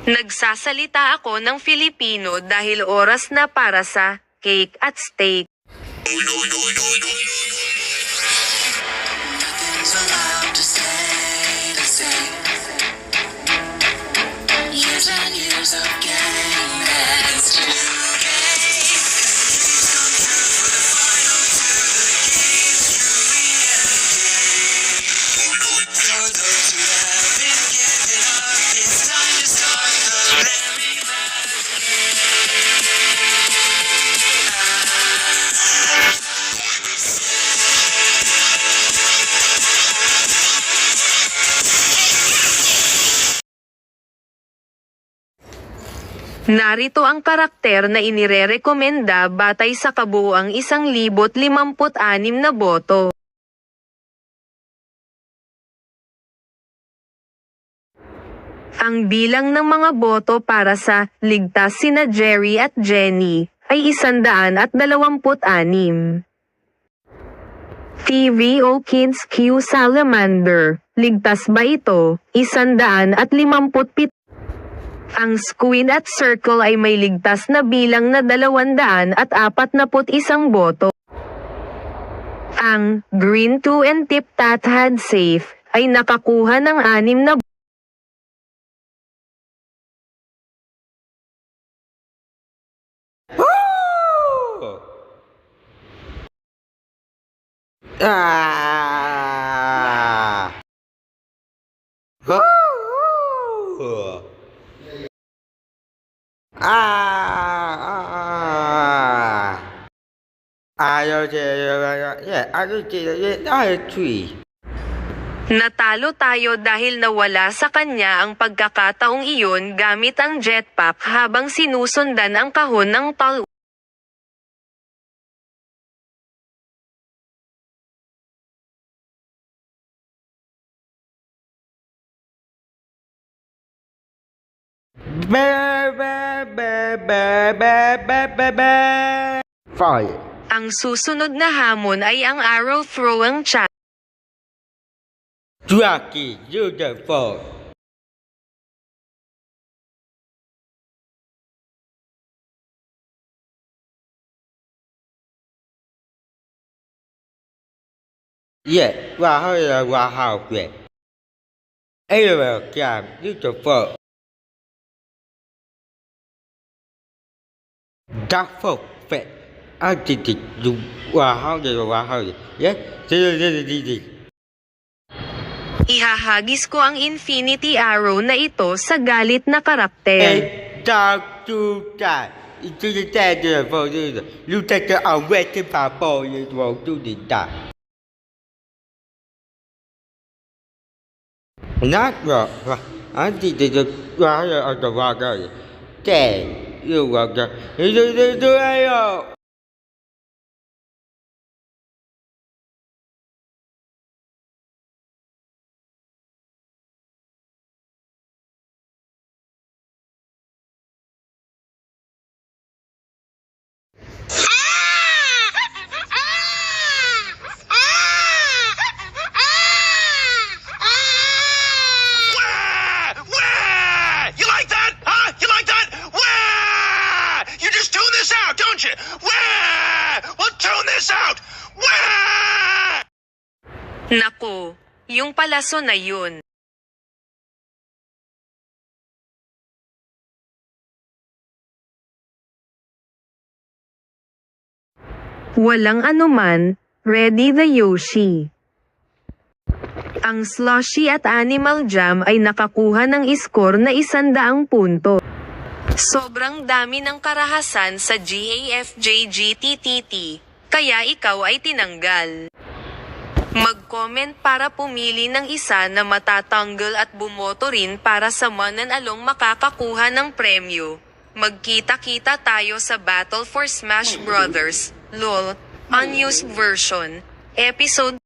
Nagsasalita ako ng Filipino dahil oras na para sa cake at steak. Nothing's allowed to stay the same. Years and years of game ends today. Please come through for the final two. The game's truly ending. For those who haven't given up, it's time to start the very last Narito ang karakter na inirerekomenda batay sa kabuuang 1,056 na boto. Ang bilang ng mga boto para sa ligtas sina Jerry at Jenny ay 126. TVO Kids Q Salamander, ligtas ba ito? 157. Ang Squid at Circle ay may ligtas na bilang na 241 boto. Ang Green 2 and Tip Tat Had Safe ay nakakuha ng 6 na boto. Natalo tayo dahil nawala sa kanya ang pagkakataong iyon gamit ang jetpack habang sinusundan ang kahon ng tal. Fire. Ang susunod na hamon ay ang arrow throwing chat. Rocky, beautiful. Yeah, wow, great. Anyway, yeah, beautiful. Dark folk fit. I did it. Wow, yeah, Ihahagis ko ang infinity arrow na ito sa galit na karakter. Dark to that. Into the dead for you take the unwetted papa, you won't do that. Not rock. I did the water of the water. There, you walk the. You do it. You like that? Huh? You like that? Wah! You just tune this out, don't you? Wah! Well, tune this out. Wah! Nako, yung palaso na yun. Walang anuman, ready the Yoshi. Ang Slushy at Animal Jam ay nakakuha ng score na 100 punto. Sobrang dami ng karahasan sa GAFJGTTT, kaya ikaw ay tinanggal. Mag-comment para pumili ng isa na matatanggal at bumoto rin para sa mananalong makakakuha ng premyo. Magkita-kita tayo sa Battle for Smash Brothers, LOL, Unused Version, Episode